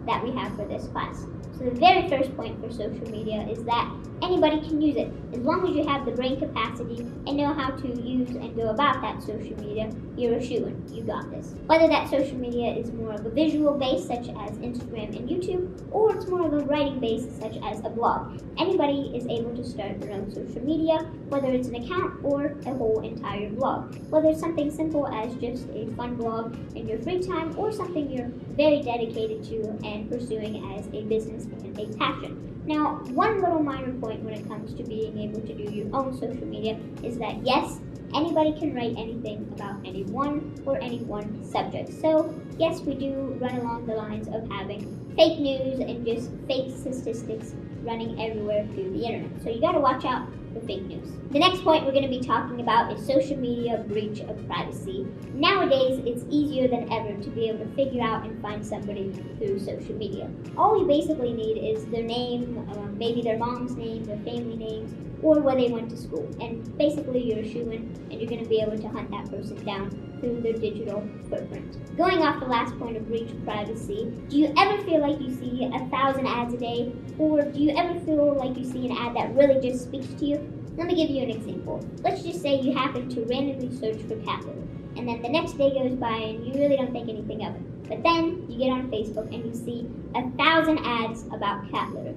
that we have for this class. So the very first point for social media is that anybody can use it. As long as you have the brain capacity and know how to use and go about that social media, you're a shoo-in. You got this. Whether that social media is more of a visual base, such as Instagram and YouTube, or it's more of a writing base, such as a blog, anybody is able to start their own social media, whether it's an account or a whole entire blog. Whether it's something simple as just a fun blog in your free time, or something you're very dedicated to and pursuing as a business and a passion. Now, one little minor point when it comes to being able to do your own social media is that yes, anybody can write anything about anyone or any one subject. So yes, we do run along the lines of having fake news and just fake statistics running everywhere through the internet. So you gotta watch out for fake news. The next point we're gonna be talking about is social media breach of privacy. Nowadays, it's easier than ever to be able to figure out and find somebody through social media. All you basically need is their name, maybe their mom's name, their family names, or where they went to school. And basically you're a shoo-in and you're gonna be able to hunt that person down through their digital footprint. Going off the last point of breach of privacy, do you ever feel like you see 1,000 ads a day? Or do you ever feel like you see an ad that really just speaks to you? Let me give you an example. Let's just say you happen to randomly search for cat litter, and then the next day goes by and you really don't think anything of it. But then you get on Facebook and you see 1,000 ads about cat litter.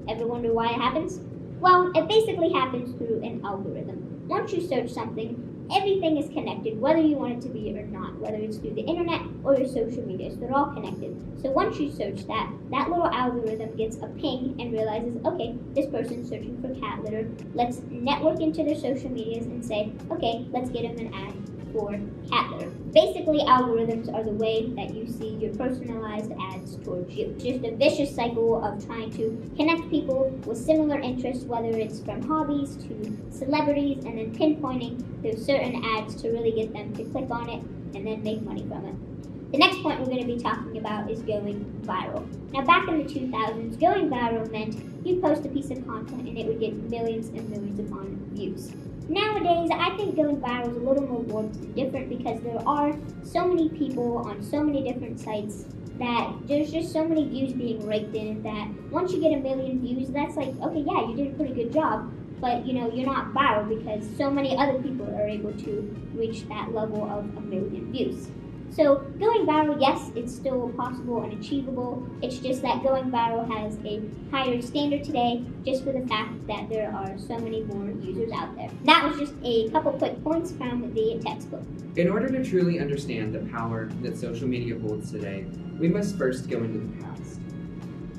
Ever wonder why it happens? Well, it basically happens through an algorithm. Once you search something, everything is connected, whether you want it to be or not, whether it's through the internet or your social media. So they're all connected. So once you search that little algorithm gets a ping and realizes, okay, this person's searching for cat litter. Let's network into their social medias and say, okay, let's get them an ad for cat litter. Basically, algorithms are the way that you see your personalized ads towards you. It's just a vicious cycle of trying to connect people with similar interests, whether it's from hobbies to celebrities, and then pinpointing those certain ads to really get them to click on it and then make money from it. The next point we're going to be talking about is going viral. Now, back in the 2000s, going viral meant you'd post a piece of content and it would get millions and millions upon views. Nowadays, I think going viral is a little more warped and different because there are so many people on so many different sites that there's just so many views being raked in that once you get 1 million views, that's like, okay, yeah, you did a pretty good job, but you're not viral because so many other people are able to reach that level of 1 million views. So going viral, yes, it's still possible and achievable. It's just that going viral has a higher standard today just for the fact that there are so many more users out there. That was just a couple quick points from the textbook. In order to truly understand the power that social media holds today, we must first go into the past.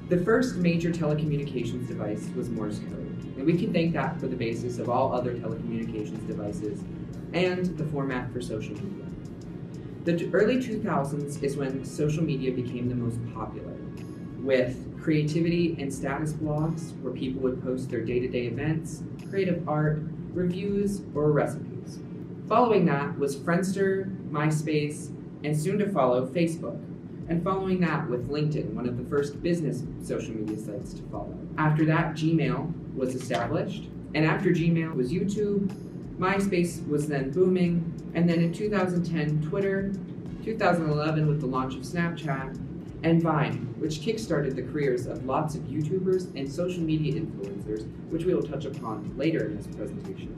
The first major telecommunications device was Morse code, and we can thank that for the basis of all other telecommunications devices and the format for social media. The early 2000s is when social media became the most popular, with creativity and status blogs where people would post their day-to-day events, creative art, reviews, or recipes. Following that was Friendster, MySpace, and soon to follow Facebook. And following that with LinkedIn, one of the first business social media sites to follow. After that, Gmail was established, and after Gmail was YouTube, MySpace was then booming, and then in 2010, Twitter, 2011 with the launch of Snapchat, and Vine, which kickstarted the careers of lots of YouTubers and social media influencers, which we will touch upon later in this presentation.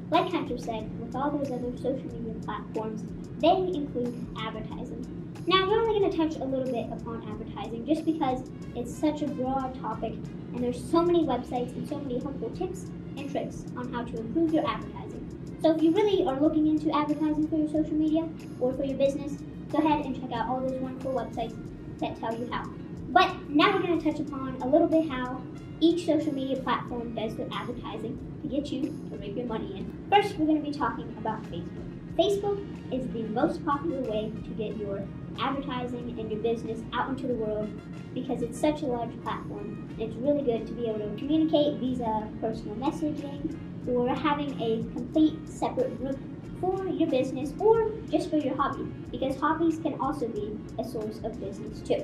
Like Hunter said, with all those other social media platforms, they include advertising. Now, we're only going to touch a little bit upon advertising just because it's such a broad topic and there's so many websites and so many helpful tips and tricks on how to improve your advertising. So if you really are looking into advertising for your social media or for your business, go ahead and check out all those wonderful websites that tell you how. But now we're going to touch upon a little bit how each social media platform does their advertising to get you to rake your money in. First, we're going to be talking about Facebook. Facebook is the most popular way to get your advertising and your business out into the world because it's such a large platform. And it's really good to be able to communicate via personal messaging or having a complete separate group for your business or just for your hobby, because hobbies can also be a source of business too.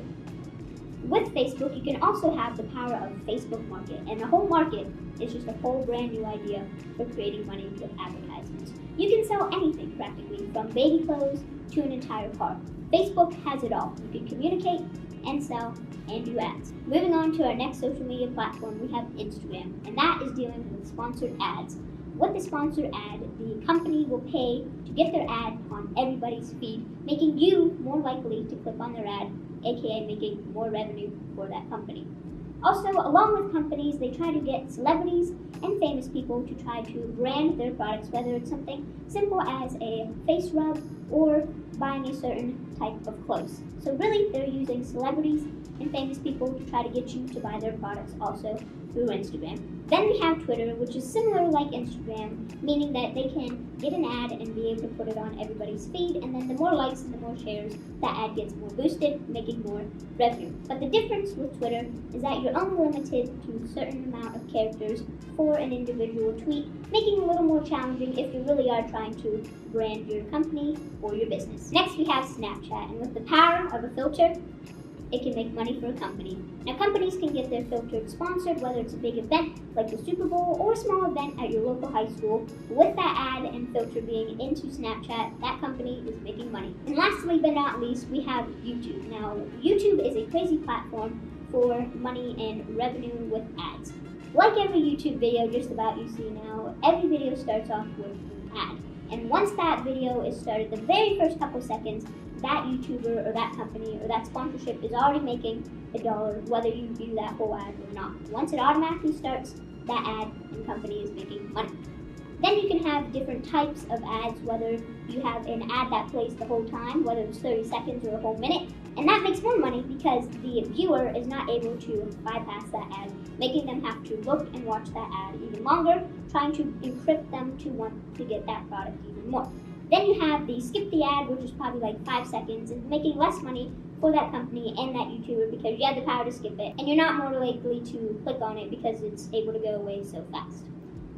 With Facebook, you can also have the power of Facebook Market, and the whole market is just a whole brand new idea for creating money with advertisements. You can sell anything practically, from baby clothes to an entire car. Facebook has it all. You can communicate, and sell and do ads. Moving on to our next social media platform, we have Instagram, and that is dealing with sponsored ads. With the sponsored ad, the company will pay to get their ad on everybody's feed, making you more likely to click on their ad, aka making more revenue for that company. Also, along with companies, they try to get celebrities and famous people to try to brand their products, whether it's something simple as a face rub or buying a certain type of clothes. So really, they're using celebrities and famous people to try to get you to buy their products also through Instagram. Then we have Twitter, which is similar like Instagram, meaning that they can get an ad and be able to put it on everybody's feed, and then the more likes and the more shares, that ad gets more boosted, making more revenue. But the difference with Twitter is that you're only limited to a certain amount of characters for an individual tweet, making it a little more challenging if you really are trying to brand your company or your business. Next, we have Snapchat, and with the power of a filter, it can make money for a company. Now, companies can get their filter sponsored, whether it's a big event like the Super Bowl or a small event at your local high school. With that ad and filter being into Snapchat, that company is making money. And lastly but not least, we have YouTube. Now, YouTube is a crazy platform for money and revenue with ads. Like every YouTube video just about you see now, every video starts off with an ad. And once that video is started, the very first couple seconds, that YouTuber or that company or that sponsorship is already making $1, whether you view that whole ad or not. Once it automatically starts, that ad and company is making money. Then you can have different types of ads, whether you have an ad that plays the whole time, whether it's 30 seconds or a whole minute, and that makes more money because the viewer is not able to bypass that ad, making them have to look and watch that ad even longer, trying to encrypt them to want to get that product even more. Then you have the skip the ad, which is probably like 5 seconds, and making less money for that company and that YouTuber because you have the power to skip it, and you're not more likely to click on it because it's able to go away so fast.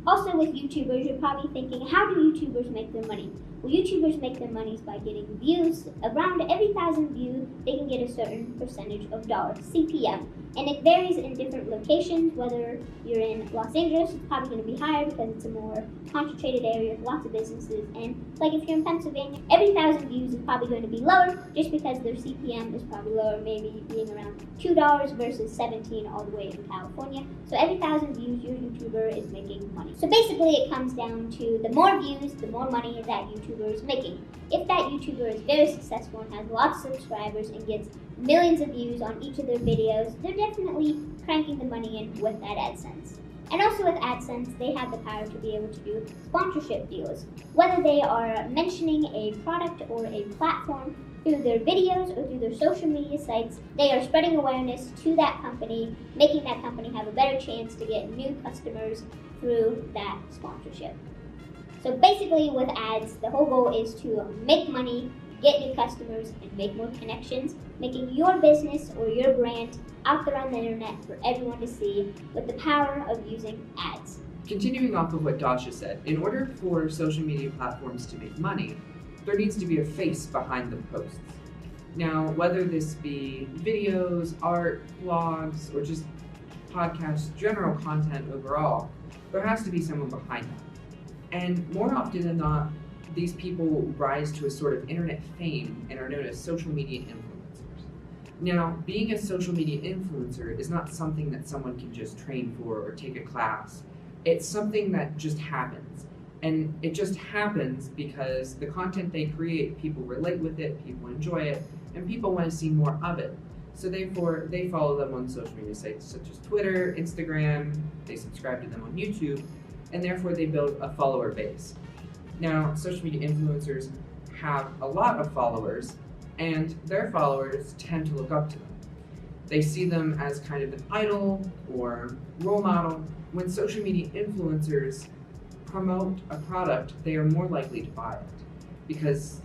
Also with YouTubers, you're probably thinking, how do YouTubers make their money? Well, YouTubers make their money by getting views. Around every 1,000 views, they can get a certain percentage of dollars, CPM. And it varies in different locations, whether you're in Los Angeles, it's probably going to be higher because it's a more concentrated area with lots of businesses. And like if you're in Pennsylvania, every 1,000 views is probably going to be lower just because their CPM is probably lower, maybe being around $2 versus $17 all the way in California. So every 1,000 views, your YouTuber is making money. So basically it comes down to the more views, the more money that YouTuber is making. If that YouTuber is very successful and has lots of subscribers and gets millions of views on each of their videos, they're definitely cranking the money in with that AdSense. And also with AdSense, they have the power to be able to do sponsorship deals. Whether they are mentioning a product or a platform through their videos or through their social media sites, they are spreading awareness to that company, making that company have a better chance to get new customers through that sponsorship. So basically with ads, the whole goal is to make money, get new customers, and make more connections, making your business or your brand out there on the internet for everyone to see with the power of using ads. Continuing off of what Dasha said, in order for social media platforms to make money, there needs to be a face behind the posts. Now, whether this be videos, art, blogs, or just podcasts, general content overall, there has to be someone behind that. And more often than not, these people rise to a sort of internet fame and are known as social media influencers. Now, being a social media influencer is not something that someone can just train for or take a class. It's something that just happens. And it just happens because the content they create, people relate with it, people enjoy it, and people want to see more of it. So therefore, they follow them on social media sites such as Twitter, Instagram, they subscribe to them on YouTube, and therefore they build a follower base. Now, social media influencers have a lot of followers, and their followers tend to look up to them. They see them as kind of an idol or role model. When social media influencers promote a product, they are more likely to buy it because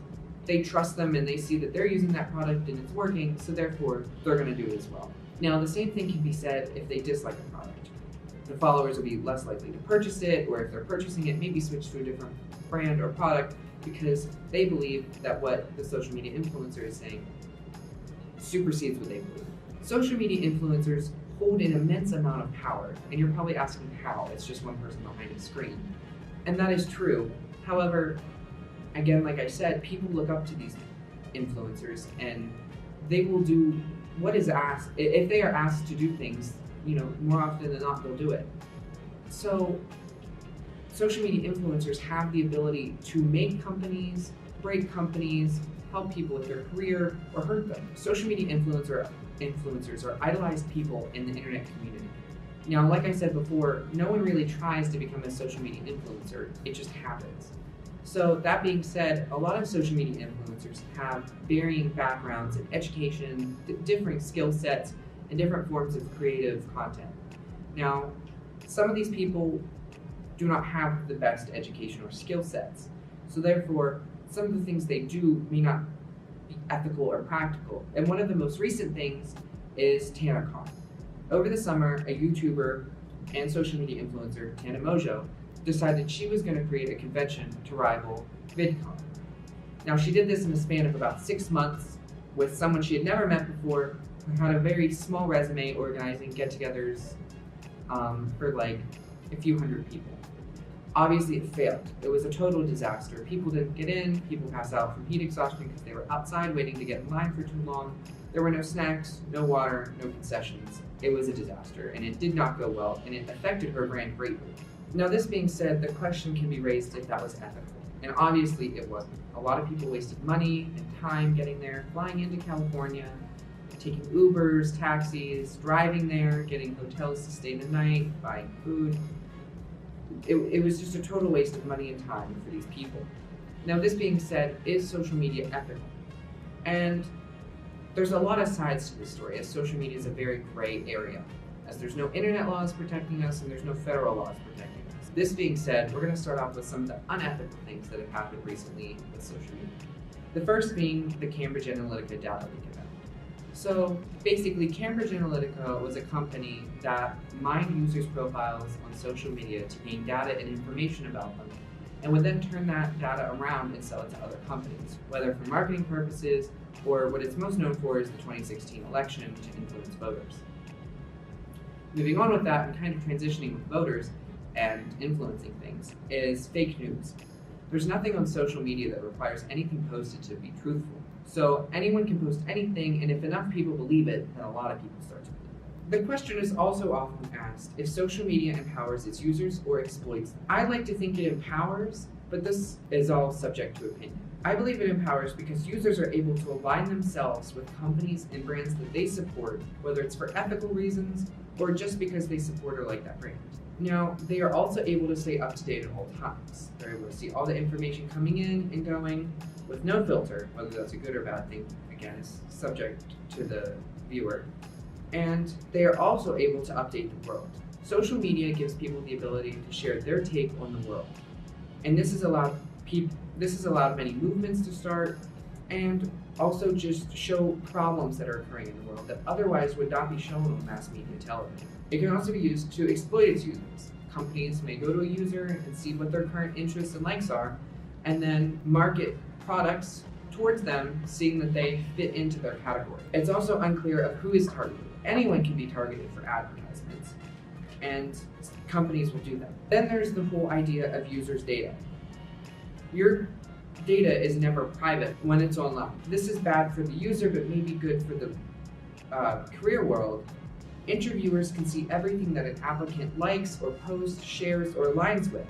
they trust them and they see that they're using that product and it's working, so therefore they're going to do it as well. Now, the same thing can be said if they dislike a product. The followers will be less likely to purchase it, or if they're purchasing it, maybe switch to a different brand or product because they believe that what the social media influencer is saying supersedes what they believe. Social media influencers hold an immense amount of power, and you're probably asking how. It's just one person behind a screen. And that is true. However, again, like I said, people look up to these influencers and they will do what is asked, if they are asked to do things, more often than not, they'll do it. So social media influencers have the ability to make companies, break companies, help people with their career, or hurt them. Social media influencers are idolized people in the internet community. Now, like I said before, no one really tries to become a social media influencer, it just happens. So that being said, a lot of social media influencers have varying backgrounds in education, differing skill sets, and different forms of creative content. Now, some of these people do not have the best education or skill sets, so therefore, some of the things they do may not be ethical or practical. And one of the most recent things is TanaCon. Over the summer, a YouTuber and social media influencer, Tana Mongeau, decided she was going to create a convention to rival VidCon. Now, she did this in a span of about 6 months with someone she had never met before, who had a very small resume organizing get-togethers for like a few hundred people. Obviously, it failed. It was a total disaster. People didn't get in, people passed out from heat exhaustion because they were outside waiting to get in line for too long. There were no snacks, no water, no concessions. It was a disaster, and it did not go well, and it affected her brand greatly. Now, this being said, the question can be raised if that was ethical, and obviously it wasn't. A lot of people wasted money and time getting there, flying into California, taking Ubers, taxis, driving there, getting hotels to stay the night, buying food. It was just a total waste of money and time for these people. Now, this being said, is social media ethical? And there's a lot of sides to this story, as social media is a very gray area, as there's no internet laws protecting us and there's no federal laws protecting us. This being said, we're going to start off with some of the unethical things that have happened recently with social media. The first being the Cambridge Analytica data leak event. So basically, Cambridge Analytica was a company that mined users' profiles on social media to gain data and information about them, and would then turn that data around and sell it to other companies, whether for marketing purposes or what it's most known for is the 2016 election to influence voters. Moving on with that and kind of transitioning with voters and influencing things is fake news. There's nothing on social media that requires anything posted to be truthful. So anyone can post anything, and if enough people believe it, then a lot of people start to believe it. The question is also often asked if social media empowers its users or exploits them. I like to think it empowers, but this is all subject to opinion. I believe it empowers because users are able to align themselves with companies and brands that they support, whether it's for ethical reasons or just because they support or like that brand. Now, they are also able to stay up to date at all times. They're able to see all the information coming in and going with no filter, whether that's a good or bad thing, again, is subject to the viewer. And they are also able to update the world. Social media gives people the ability to share their take on the world. And this has allowed many movements to start and also just show problems that are occurring in the world that otherwise would not be shown on mass media television. It can also be used to exploit its users. Companies may go to a user and see what their current interests and likes are, and then market products towards them, seeing that they fit into their category. It's also unclear of who is targeted. Anyone can be targeted for advertisements, and companies will do that. Then there's the whole idea of users' data. Your data is never private when it's online. This is bad for the user, but maybe good for the career world. Interviewers can see everything that an applicant likes or posts, shares, or aligns with.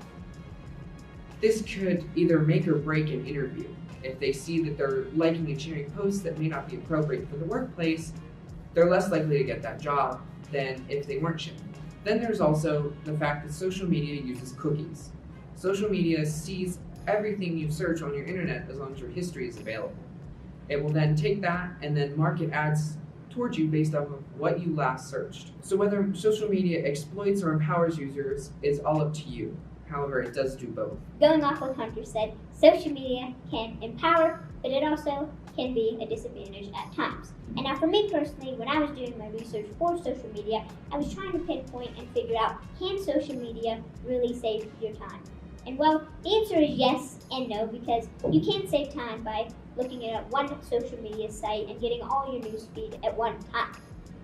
This could either make or break an interview. If they see that they're liking and sharing posts that may not be appropriate for the workplace, they're less likely to get that job than if they weren't sharing. Then there's also the fact that social media uses cookies. Social media sees everything you search on your internet as long as your history is available. It will then take that and then market ads towards you based off of what you last searched. So whether social media exploits or empowers users is all up to you. However, it does do both. Going off what Hunter said, social media can empower, but it also can be a disadvantage at times. And now for me personally, when I was doing my research for social media, I was trying to pinpoint and figure out, can social media really save your time? And well, the answer is yes and no, because you can save time by looking at one social media site and getting all your news feed at one time.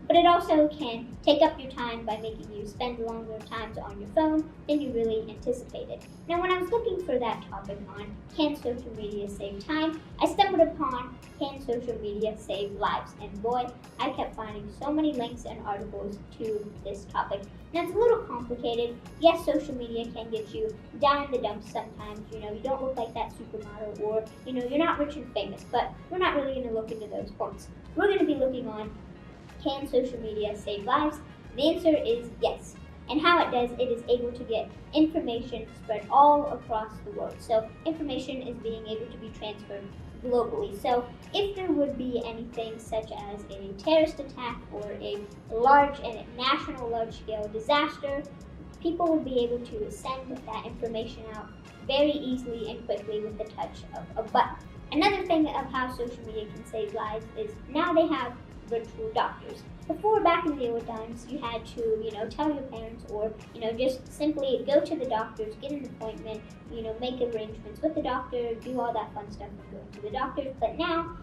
but it also can take up your time by making you spend longer times on your phone than you really anticipated. Now, when I was looking for that topic on can social media save time, I stumbled upon can social media save lives, and boy, I kept finding so many links and articles to this topic. Now, it's a little complicated. Yes, social media can get you down in the dumps sometimes. You don't look like that supermodel, or you're not rich and famous, but we're not really going to look into those points. We're going to be looking on can social media save lives? The answer is yes. And how it does, it is able to get information spread all across the world. So information is being able to be transferred globally. So if there would be anything such as a terrorist attack or a large scale disaster, people would be able to send that information out very easily and quickly with the touch of a button. Another thing of how social media can save lives is now they have virtual doctors. Before, back in the old times, you had to, tell your parents, or, just simply go to the doctors, get an appointment, make arrangements with the doctor, do all that fun stuff of going to the doctors. But now,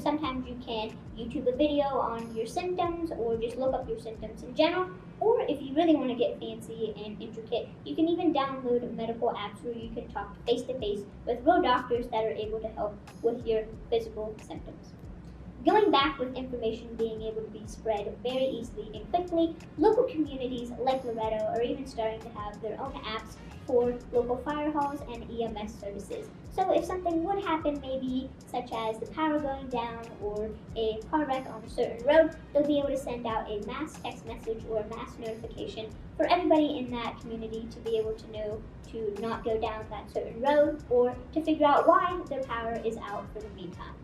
sometimes you can YouTube a video on your symptoms, or just look up your symptoms in general. Or if you really want to get fancy and intricate, you can even download medical apps where you can talk face to face with real doctors that are able to help with your physical symptoms. Going back with information being able to be spread very easily and quickly, local communities like Loretto are even starting to have their own apps for local fire halls and EMS services. So if something would happen, maybe such as the power going down or a car wreck on a certain road, they'll be able to send out a mass text message or a mass notification for everybody in that community to be able to know to not go down that certain road, or to figure out why their power is out for the meantime.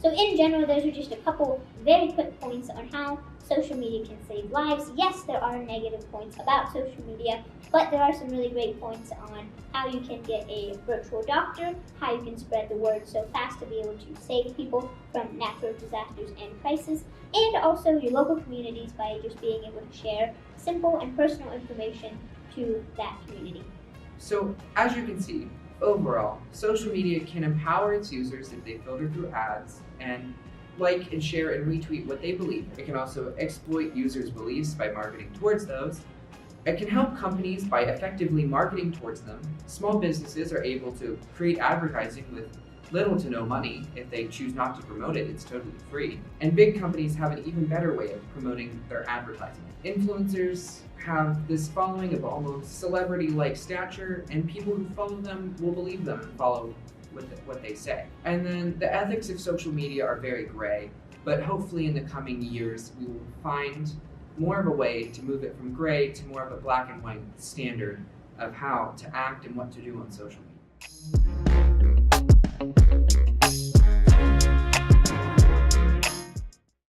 So in general, those are just a couple very quick points on how social media can save lives. Yes, there are negative points about social media, but there are some really great points on how you can get a virtual doctor, how you can spread the word so fast to be able to save people from natural disasters and crises, and also your local communities by just being able to share simple and personal information to that community. So, as you can see, overall, social media can empower its users if they filter through ads and like and share and retweet what they believe. It can also exploit users' beliefs by marketing towards those. It can help companies by effectively marketing towards them. Small businesses are able to create advertising with little to no money. If they choose not to promote it, it's totally free. And big companies have an even better way of promoting their advertising. Influencers have this following of almost celebrity-like stature, and people who follow them will believe them and follow what they say. And then the ethics of social media are very gray, but hopefully in the coming years we will find more of a way to move it from gray to more of a black and white standard of how to act and what to do on social media.